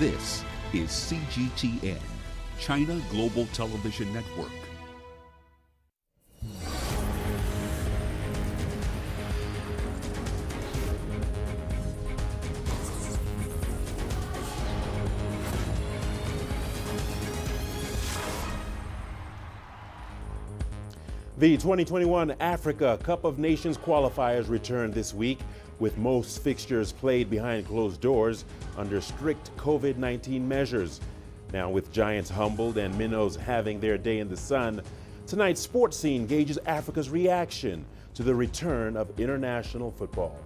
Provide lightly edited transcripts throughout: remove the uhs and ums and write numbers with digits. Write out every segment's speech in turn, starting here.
This is CGTN, China Global Television Network. The 2021 Africa Cup of Nations qualifiers returned this week, with most fixtures played behind closed doors under strict COVID-19 measures. Now, with Giants humbled and Minnows having their day in the sun, tonight's sports scene gauges Africa's reaction to the return of international football.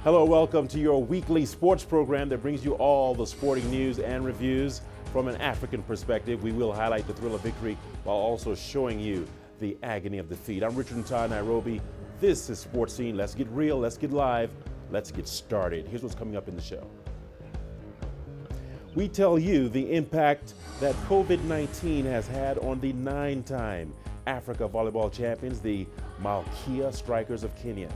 Hello, welcome to your weekly sports program that brings you all the sporting news and reviews. From an African perspective, we will highlight the thrill of victory while also showing you the agony of defeat. I'm Richard Nta, Nairobi. This is Sports Scene. Let's get real, let's get live, let's get started. Here's what's coming up in the show. We tell you the impact that COVID-19 has had on the 9-time Africa volleyball champions, the Malkia Strikers of Kenya.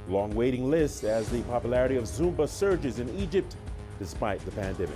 Long waiting list as the popularity of Zumba surges in Egypt despite the pandemic.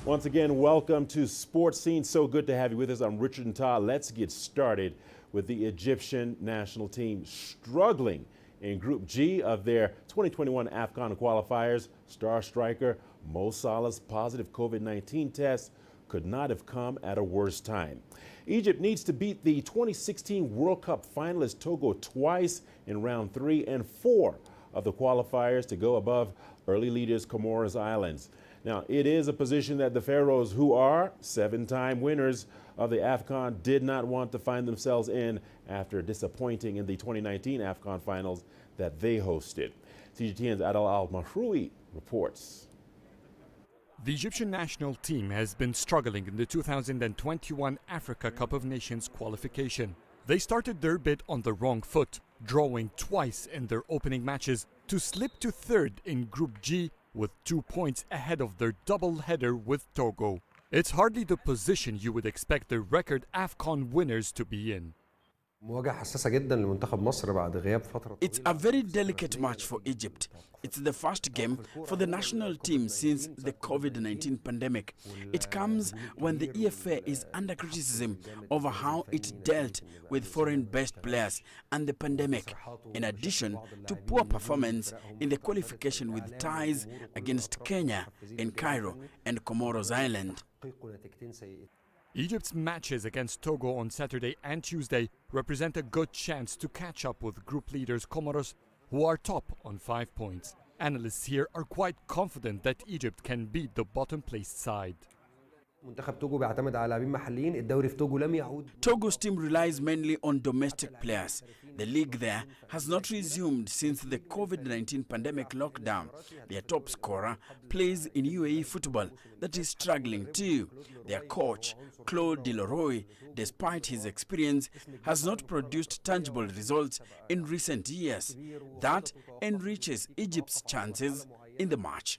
Once again, welcome to Sports Scene. So good to have you with us. I'm Richard Nta. Let's get started with the Egyptian national team struggling in Group G of their 2021 AFCON qualifiers. Star striker Mo Salah's positive COVID-19 test could not have come at a worse time. Egypt needs to beat the 2016 World Cup finalist Togo twice in round 3 and 4 of the qualifiers to go above early leaders Comoros Islands. Now, it is a position that the Pharaohs, who are 7-time winners of the AFCON, did not want to find themselves in after disappointing in the 2019 AFCON finals that they hosted. CGTN's Adel Al-Mahroui reports. The Egyptian national team has been struggling in the 2021 Africa Cup of Nations qualification. They started their bid on the wrong foot, drawing twice in their opening matches to slip to third in Group G with 2 points ahead of their double-header with Togo. It's hardly the position you would expect the record AFCON winners to be in. It's a very delicate match for Egypt. It's the first game for the national team since the COVID-19 pandemic. It comes when the EFA is under criticism over how it dealt with foreign-based players and the pandemic, in addition to poor performance in the qualification with ties against Kenya in Cairo and Comoros Island. Egypt's matches against Togo on Saturday and Tuesday represent a good chance to catch up with group leaders Comoros, who are top on 5 points. Analysts here are quite confident that Egypt can beat the bottom-placed side. Togo's team relies mainly on domestic players. The league there has not resumed since the COVID-19 pandemic lockdown. Their top scorer plays in UAE football that is struggling too. Their coach, Claude Deloroy, despite his experience, has not produced tangible results in recent years. That enriches Egypt's chances in the match.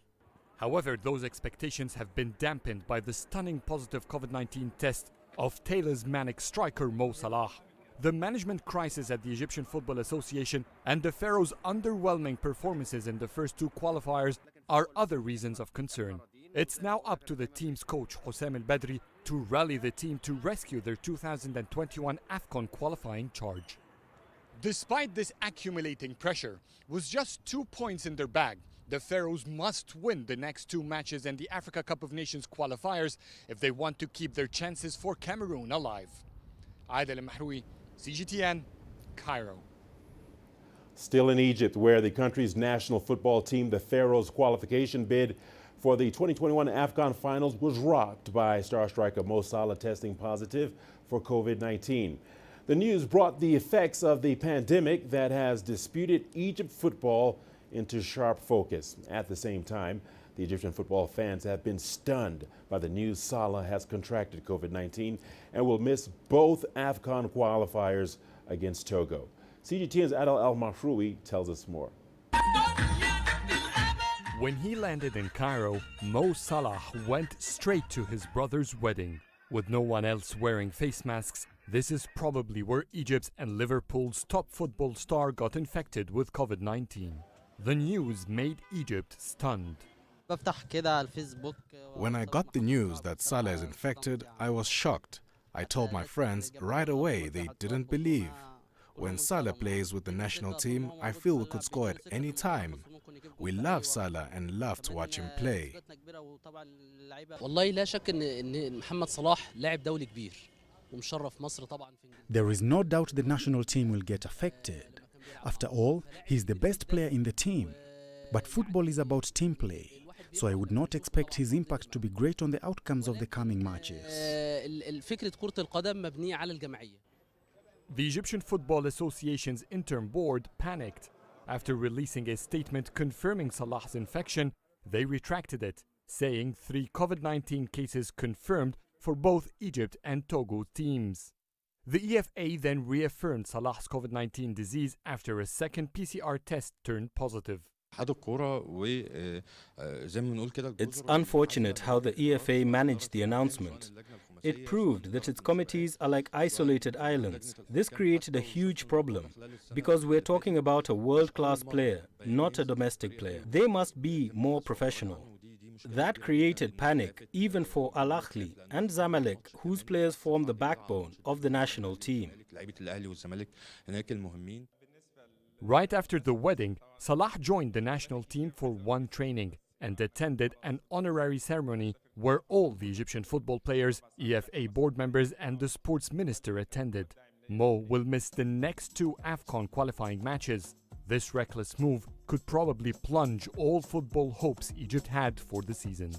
However, those expectations have been dampened by the stunning positive COVID-19 test of talismanic striker Mo Salah. The management crisis at the Egyptian Football Association and the Pharaohs' underwhelming performances in the first 2 qualifiers are other reasons of concern. It's now up to the team's coach, Hossein El Badri, to rally the team to rescue their 2021 AFCON qualifying charge. Despite this accumulating pressure, with just 2 points in their bag, the Pharaohs must win the next 2 matches in the Africa Cup of Nations qualifiers if they want to keep their chances for Cameroon alive. Adel Al-Mahroui, CGTN, Cairo. Still in Egypt, where the country's national football team, the Pharaohs' qualification bid for the 2021 AFCON finals was rocked by star striker Mo Salah testing positive for COVID-19. The news brought the effects of the pandemic that has disputed Egypt football into sharp focus. At the same time, the Egyptian football fans have been stunned by the news Salah has contracted COVID-19 and will miss both AFCON qualifiers against Togo. CGTN's Adel Al-Mahroui tells us more. When he landed in Cairo, Mo Salah went straight to his brother's wedding. With no one else wearing face masks, this is probably where Egypt's and Liverpool's top football star got infected with COVID-19. The news made Egypt stunned. When I got the news that Salah is infected, I was shocked. I told my friends right away. They didn't believe. When Salah plays with the national team, I feel we could score at any time. We love Salah and love to watch him play. There is no doubt the national team will get affected. After all, he's the best player in the team. But football is about team play, so I would not expect his impact to be great on the outcomes of the coming matches. The Egyptian Football Association's interim board panicked. After releasing a statement confirming Salah's infection, they retracted it, saying 3 COVID-19 cases confirmed for both Egypt and Togo teams. The EFA then reaffirmed Salah's COVID-19 disease after a second PCR test turned positive. It's unfortunate how the EFA managed the announcement. It proved that its committees are like isolated islands. This created a huge problem because we're talking about a world-class player, not a domestic player. They must be more professional. That created panic even for Al Ahly and Zamalek, whose players form the backbone of the national team. Right after the wedding, Salah joined the national team for one training and attended an honorary ceremony where all the Egyptian football players, EFA board members and the sports minister attended. Mo will miss the next 2 AFCON qualifying matches. This reckless move could probably plunge all football hopes Egypt had for the season.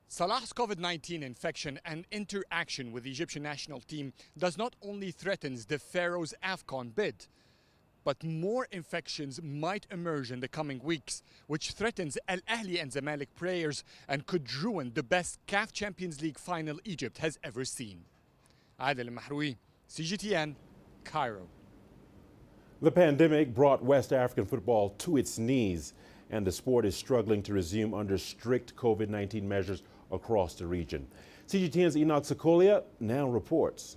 Salah's COVID-19 infection and interaction with the Egyptian national team does not only threaten the Pharaohs' AFCON bid, but more infections might emerge in the coming weeks, which threatens Al Ahly and Zamalek players and could ruin the best CAF Champions League final Egypt has ever seen. Adel Mahroui, CGTN, Cairo. The pandemic brought West African football to its knees, and the sport is struggling to resume under strict COVID-19 measures across the region. CGTN's Enoch Sokolia now reports.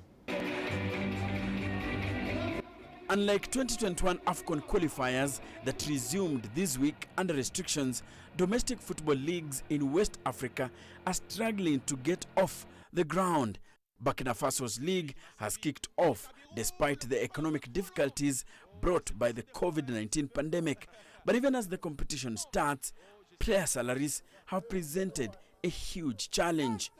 Unlike 2021 AFCON qualifiers that resumed this week under restrictions, domestic football leagues in West Africa are struggling to get off the ground. Burkina Faso's league has kicked off despite the economic difficulties brought by the COVID-19 pandemic. But even as the competition starts, player salaries have presented a huge challenge.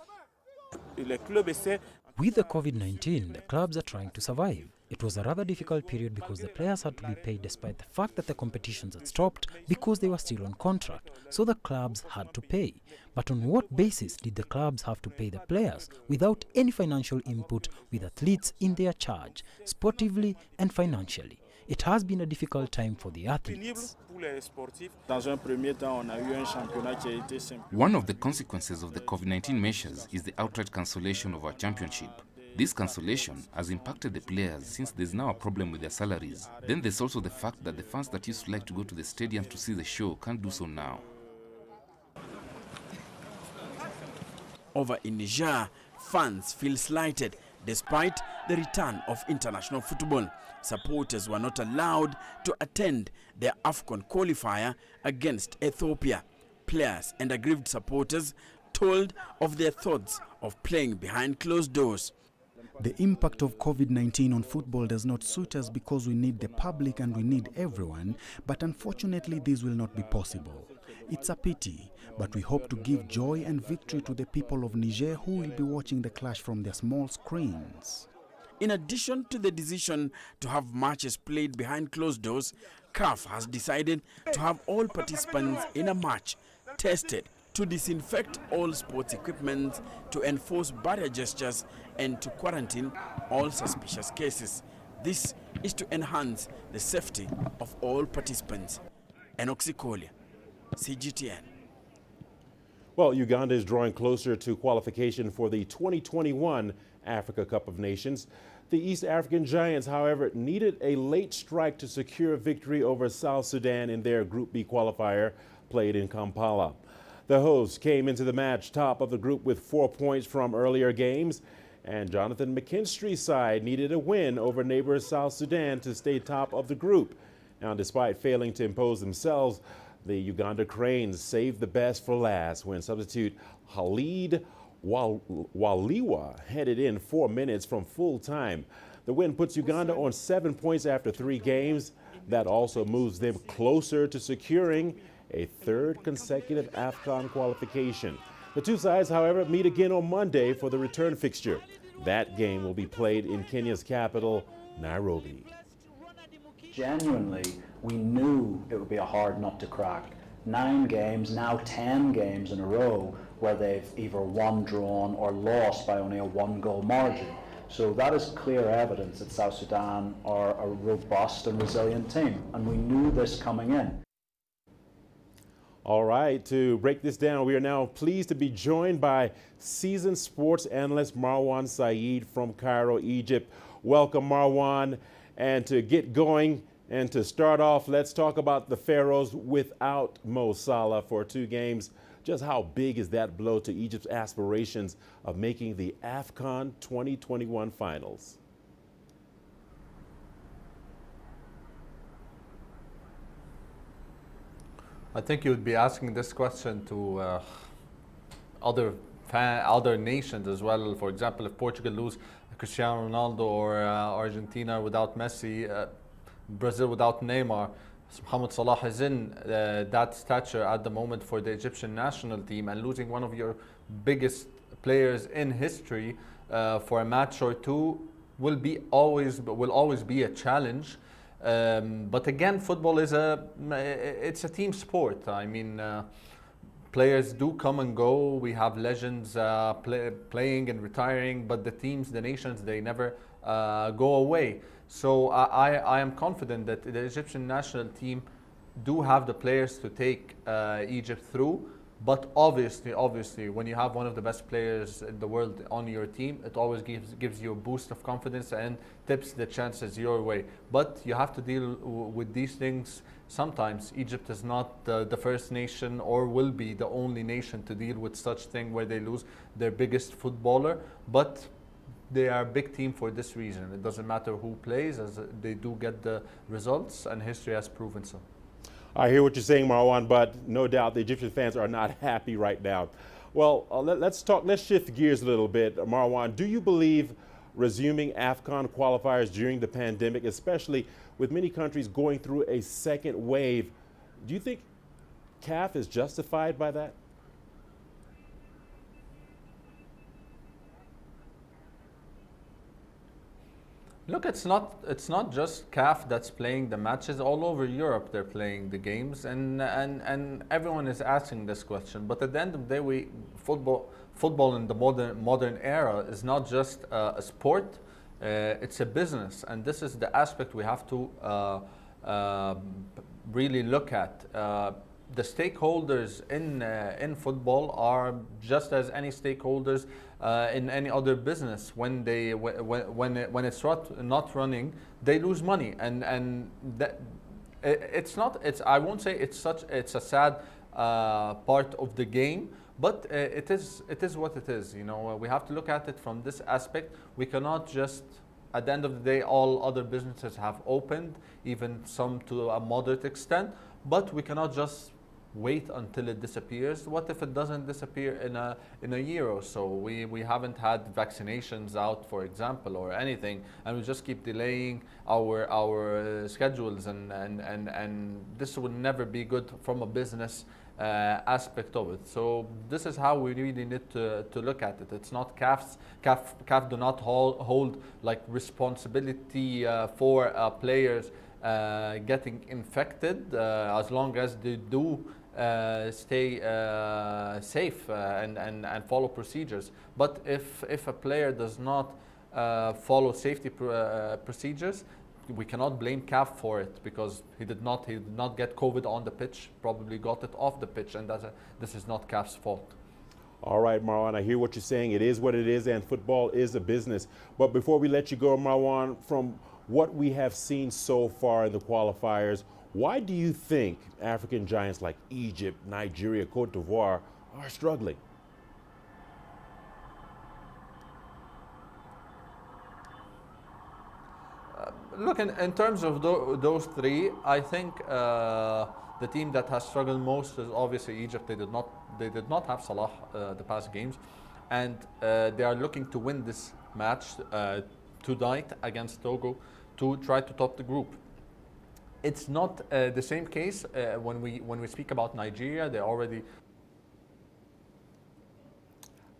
With the COVID-19, the clubs are trying to survive. It was a rather difficult period because the players had to be paid despite the fact that the competitions had stopped because they were still on contract, so the clubs had to pay. But on what basis did the clubs have to pay the players without any financial input, with athletes in their charge, sportively and financially? It has been a difficult time for the athletes. One of the consequences of the COVID-19 measures is the outright cancellation of our championship. This cancellation has impacted the players since there's now a problem with their salaries. Then there's also the fact that the fans that used to like to go to the stadium to see the show can't do so now. Over in Niger, fans feel slighted despite the return of international football. Supporters were not allowed to attend their AFCON qualifier against Ethiopia. Players and aggrieved supporters told of their thoughts of playing behind closed doors. The impact of COVID-19 on football does not suit us because we need the public and we need everyone, but unfortunately this will not be possible. It's a pity, but we hope to give joy and victory to the people of Niger who will be watching the clash from their small screens. In addition to the decision to have matches played behind closed doors, CAF has decided to have all participants in a match tested, to disinfect all sports equipment, to enforce barrier gestures, and to quarantine all suspicious cases. This is to enhance the safety of all participants. Enoch Sokolia, CGTN. Well, Uganda is drawing closer to qualification for the 2021 Africa Cup of Nations. The East African Giants, however, needed a late strike to secure a victory over South Sudan in their Group B qualifier played in Kampala. The hosts came into the match top of the group with 4 points from earlier games, and Jonathan McKinstry's side needed a win over neighbor South Sudan to stay top of the group. Now, despite failing to impose themselves, the Uganda Cranes saved the best for last when substitute Khalid Waliwa headed in 4 minutes from full time. The win puts Uganda on 7 points after 3 games. That also moves them closer to securing a third consecutive AFCON qualification. The two sides, however, meet again on Monday for the return fixture. That game will be played in Kenya's capital, Nairobi. Genuinely, we knew it would be a hard nut to crack. 9 games, now 10 games in a row where they've either won, drawn or lost by only a 1-goal margin. So that is clear evidence that South Sudan are a robust and resilient team, and we knew this coming in. All right, to break this down, we are now pleased to be joined by seasoned sports analyst Marwan Saeed from Cairo, Egypt. Welcome, Marwan. And to get going and to start off, let's talk about the Pharaohs without Mo Salah for 2 games. Just how big is that blow to Egypt's aspirations of making the AFCON 2021 finals? I think you would be asking this question to other nations as well. For example, if Portugal lose Cristiano Ronaldo, or Argentina without Messi, Brazil without Neymar, Mohamed Salah is in that stature at the moment for the Egyptian national team, and losing one of your biggest players in history for a match or 2 will always be a challenge. But again, football is it's a team sport. I mean, players do come and go. We have legends playing and retiring, but the teams, the nations, they never go away. So I am confident that the Egyptian national team do have the players to take Egypt through. But obviously, when you have one of the best players in the world on your team, it always gives you a boost of confidence and tips the chances your way. But you have to deal with these things. Sometimes Egypt is not the first nation, or will be the only nation to deal with such thing where they lose their biggest footballer. But they are a big team for this reason. It doesn't matter who plays, as they do get the results, and history has proven so. I hear what you're saying, Marwan, but no doubt the Egyptian fans are not happy right now. Well, let's shift gears a little bit. Marwan, do you believe resuming AFCON qualifiers during the pandemic, especially with many countries going through a second wave, do you think CAF is justified by that? Look, it's not just CAF that's playing the matches. All over Europe, they're playing the games, and everyone is asking this question. But at the end of the day, football in the modern era is not just a sport; it's a business, and this is the aspect we have to really look at. The stakeholders in football are just as any stakeholders in any other business. When it's not running, they lose money, and that I won't say it's a sad part of the game, but it is what it is. You know, we have to look at it from this aspect. We cannot just, at the end of the day, all other businesses have opened, even some to a moderate extent, but we cannot just wait until it disappears. What if it doesn't disappear in a year or so? We haven't had vaccinations out, for example, or anything, and we just keep delaying our schedules, and this will never be good from a business aspect of it. So this is how we really need to look at it. It's not CAF do not hold like responsibility for players getting infected, as long as they do stay safe and follow procedures. But if a player does not follow safety procedures, we cannot blame CAF for it, because he did not get COVID on the pitch, probably got it off the pitch, and this is not CAF's fault. All right, Marwan, I hear what you're saying. It is what it is, and football is a business. But before we let you go, Marwan, from what we have seen so far in the qualifiers, why do you think African giants like Egypt, Nigeria, Cote d'Ivoire are struggling? Look, in terms of those three, I think the team that has struggled most is obviously Egypt. They did not have Salah the past games, and they are looking to win this match tonight against Togo to try to top the group. It's not the same case when we speak about Nigeria. They already.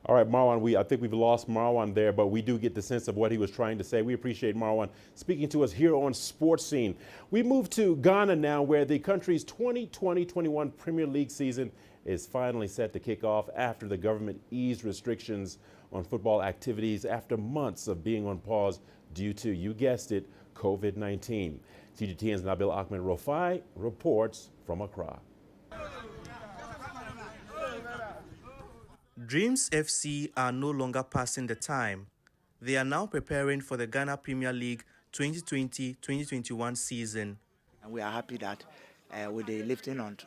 All right, Marwan, I think we've lost Marwan there, but we do get the sense of what he was trying to say. We appreciate Marwan speaking to us here on Sports Scene. We move to Ghana now, where the country's 2020-21 Premier League season is finally set to kick off after the government eased restrictions on football activities after months of being on pause due to, you guessed it, COVID-19. CGTN's Nabil Ahmed Rofai reports from Accra. Dreams FC are no longer passing the time. They are now preparing for the Ghana Premier League 2020-2021 season. And we are happy that with the lifting on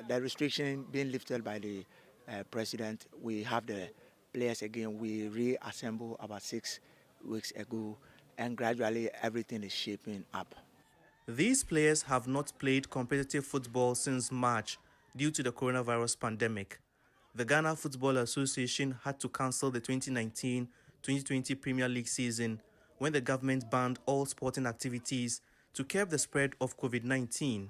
the restriction being lifted by the president, we have the players again. We reassembled about 6 weeks ago, and gradually everything is shaping up. These players have not played competitive football since March due to the coronavirus pandemic. The Ghana Football Association had to cancel the 2019-2020 Premier League season when the government banned all sporting activities to curb the spread of COVID-19.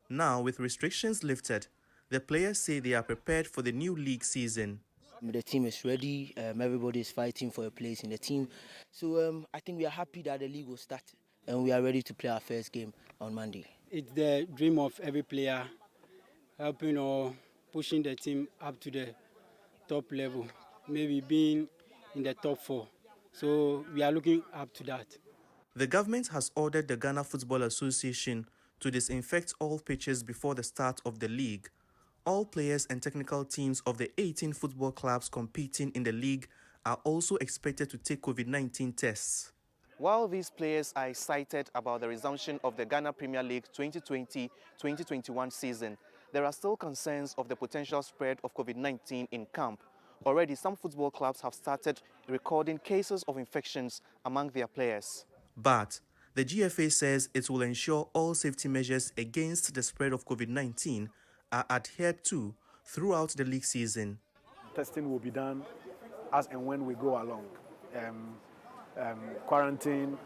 Now, with restrictions lifted, the players say they are prepared for the new league season. The team is ready. Everybody is fighting for a place in the team. So I think we are happy that the league will start and we are ready to play our first game on Monday. It's the dream of every player, helping or pushing the team up to the top level, maybe being in the top 4. So we are looking up to that. The government has ordered the Ghana Football Association to disinfect all pitches before the start of the league. All players and technical teams of the 18 football clubs competing in the league are also expected to take COVID-19 tests. While these players are excited about the resumption of the Ghana Premier League 2020-2021 season, there are still concerns of the potential spread of COVID-19 in camp. Already, some football clubs have started recording cases of infections among their players. But the GFA says it will ensure all safety measures against the spread of COVID-19 are adhered to throughout the league season. Testing will be done as and when we go along. Quarantine,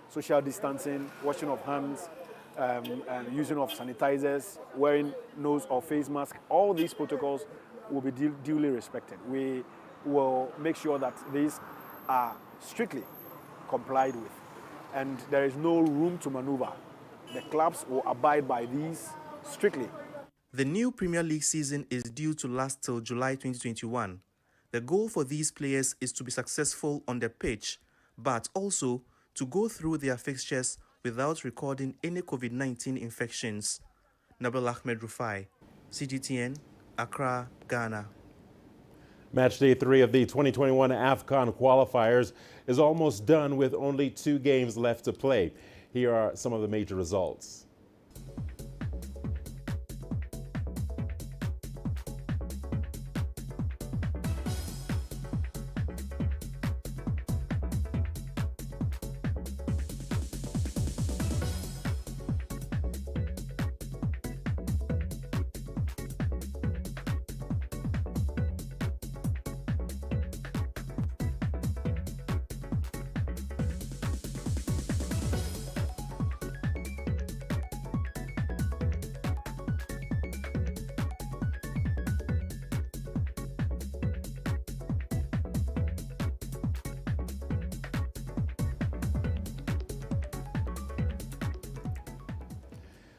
social distancing, washing of hands, and using of sanitizers, wearing nose or face mask, all these protocols will be duly respected. We will make sure that these are strictly complied with, and there is no room to maneuver. The clubs will abide by these strictly. The new Premier League season is due to last till July 2021. The goal for these players is to be successful on the pitch, but also to go through their fixtures without recording any COVID-19 infections. Nabil Ahmed Rufai, CGTN, Accra, Ghana. Match day 3 of the 2021 AFCON qualifiers is almost done with only 2 games left to play. Here are some of the major results.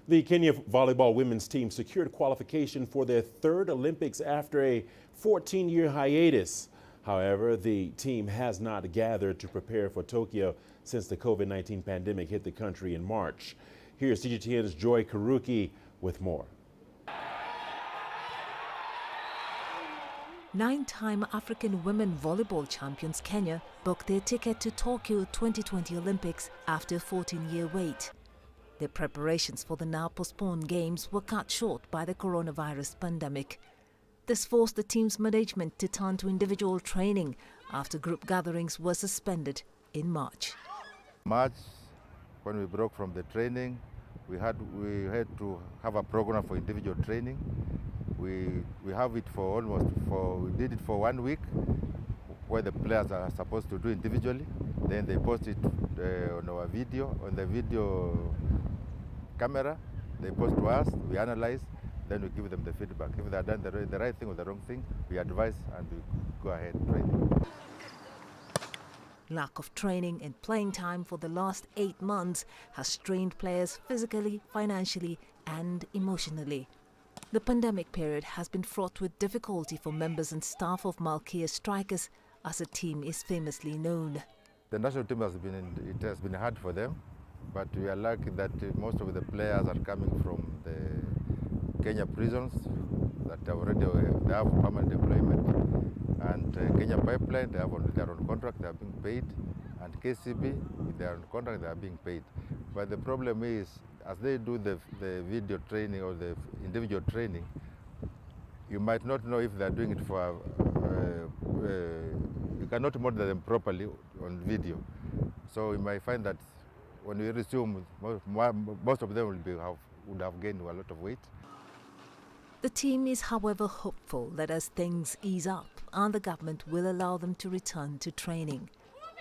The Kenya volleyball women's team secured qualification for their 3rd Olympics after a 14-year hiatus. However, the team has not gathered to prepare for Tokyo since the COVID-19 pandemic hit the country in March. Here's CGTN's Joy Karuki with more. 9-time African women volleyball champions Kenya booked their ticket to Tokyo 2020 Olympics after a 14-year wait. Their preparations for the now postponed games were cut short by the coronavirus pandemic. This forced the team's management to turn to individual training after group gatherings were suspended in March. March When we broke from the training, we had to have a program for individual training. We have it we did it for 1 week, where the players are supposed to do individually. Then they post it on the video camera. They post to us, we analyze, then we give them the feedback. If they have done the right thing or the wrong thing, we advise and we go ahead training. Lack of training and playing time for the last 8 months has strained players physically, financially, and emotionally. The pandemic period has been fraught with difficulty for members and staff of Malkia Strikers, as the team is famously known. The national team has been hard for them, but we are lucky that most of the players are coming from the Kenya prisons that they have permanent employment, and Kenya Pipeline, they are on contract, they are being paid, and KCB, they are on contract, they are being paid. But the problem is, as they do the video training or the individual training, you might not know if they are doing it for, you cannot monitor them properly on video. So you might find that when we resume, most of them would have gained a lot of weight. The team is, however, hopeful that as things ease up and the government will allow them to return to training.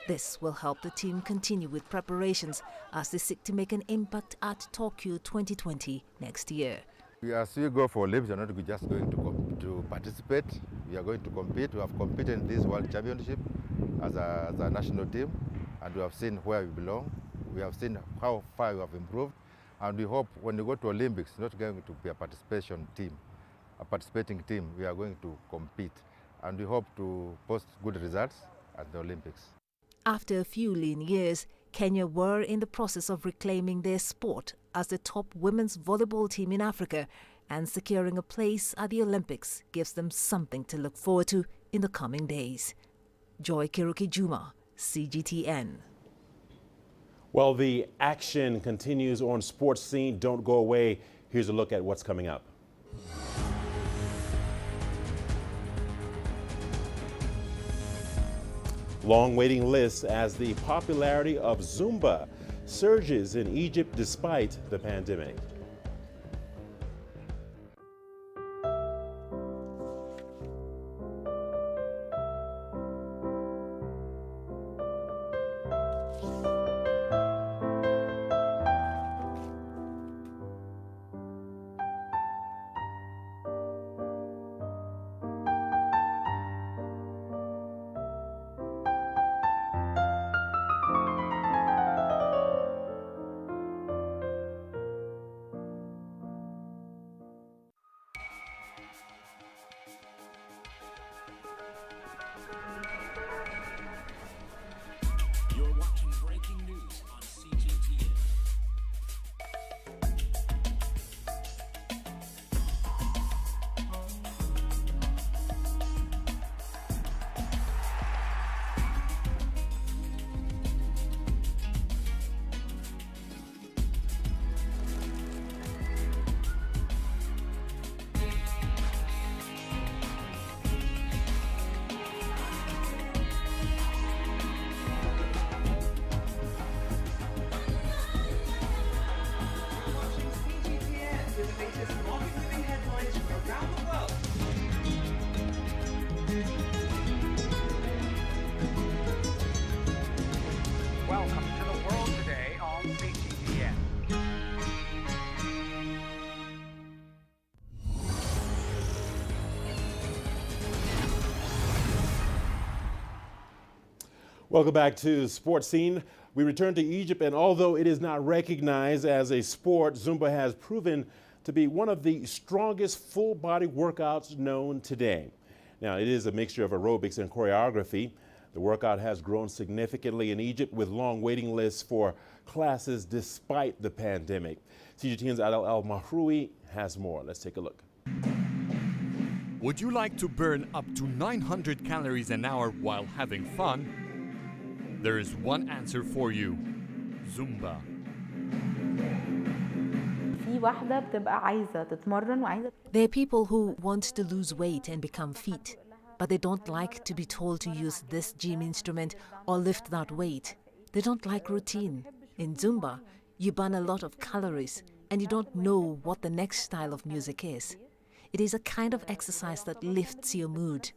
This will help the team continue with preparations as they seek to make an impact at Tokyo 2020 next year. As we go for Olympics, we are not just going to participate, we are going to compete. We have competed in this World Championship as a national team, and we have seen where we belong. We have seen how far we have improved, and we hope when we go to Olympics, it's not going to be a participating team, we are going to compete, and we hope to post good results at the Olympics. After a few lean years, Kenya were in the process of reclaiming their sport as the top women's volleyball team in Africa, and securing a place at the Olympics gives them something to look forward to in the coming days. Joy Kiruki Juma, CGTN. Well, the action continues on Sports Scene. Don't go away. Here's a look at what's coming up. Long waiting lists as the popularity of Zumba surges in Egypt despite the pandemic. You're watching breaking news on CGTN. Welcome to the world today on CGTN. Welcome back to Sports Scene. We return to Egypt, and although it is not recognized as a sport, Zumba has proven to be one of the strongest full-body workouts known today. Now, it is a mixture of aerobics and choreography. The workout has grown significantly in Egypt with long waiting lists for classes despite the pandemic. CGTN's Adel El-Mahroui has more. Let's take a look. Would you like to burn up to 900 calories an hour while having fun? There is one answer for you: Zumba. There are people who want to lose weight and become fit, but they don't like to be told to use this gym instrument or lift that weight. They don't like routine. In Zumba, you burn a lot of calories and you don't know what the next style of music is. It is a kind of exercise that lifts your mood.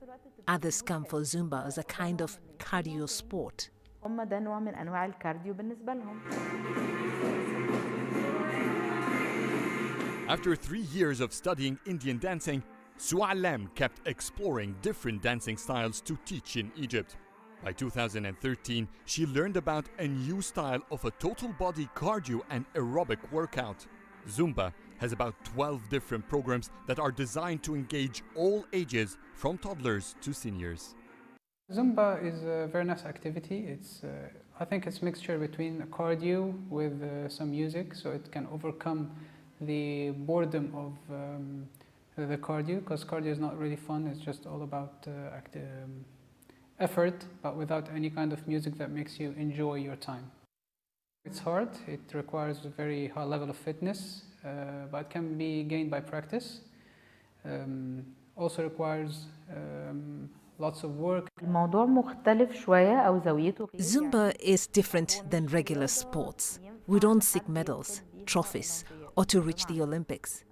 Others come for Zumba as a kind of cardio sport. After 3 years of studying Indian dancing, Sualem kept exploring different dancing styles to teach in Egypt. By 2013, she learned about a new style of a total body cardio and aerobic workout. Zumba has about 12 different programs that are designed to engage all ages, from toddlers to seniors. Zumba is a very nice activity. I think it's a mixture between a cardio with some music, so it can overcome the boredom of the cardio, because cardio is not really fun. It's just all about effort, but without any kind of music that makes you enjoy your time. It's hard. It requires a very high level of fitness, but it can be gained by practice. Also requires lots of work. Zumba is different than regular sports. We don't seek medals, trophies, or to reach the Olympics.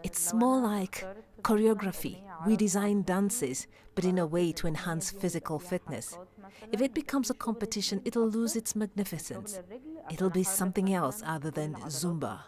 It's more like choreography. We design dances, but in a way to enhance physical fitness. If it becomes a competition, it'll lose its magnificence. It'll be something else other than Zumba.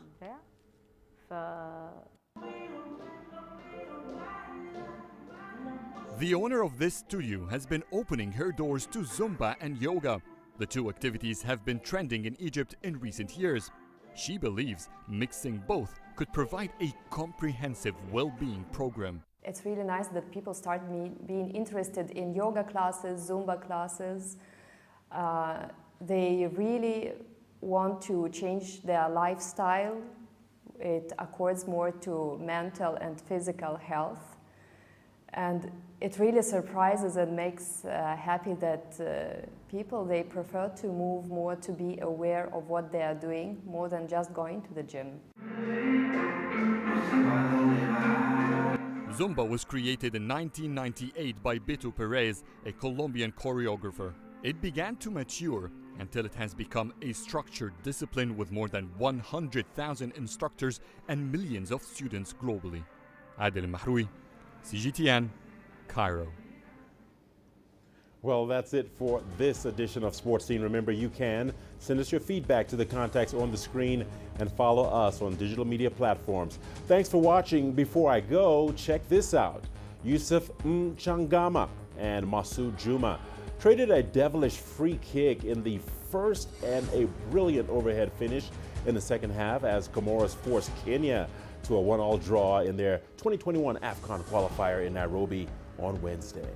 The owner of this studio has been opening her doors to Zumba and yoga. The two activities have been trending in Egypt in recent years. She believes mixing both could provide a comprehensive well-being program. It's really nice that people start being interested in yoga classes, Zumba classes. They really want to change their lifestyle. It accords more to mental and physical health. And it really surprises and makes happy that people, they prefer to move more, to be aware of what they are doing, more than just going to the gym. Zumba was created in 1998 by Beto Perez, a Colombian choreographer. It began to mature until it has become a structured discipline with more than 100,000 instructors and millions of students globally. Adel Mahroui, CGTN, Cairo. Well, that's it for this edition of Sports Scene. Remember, you can send us your feedback to the contacts on the screen and follow us on digital media platforms. Thanks for watching. Before I go, check this out. Yusuf Mchangama and Masoud Juma traded a devilish free kick in the first and a brilliant overhead finish in the second half as Comoros forced Kenya to a 1-1 draw in their 2021 AFCON qualifier in Nairobi on Wednesday.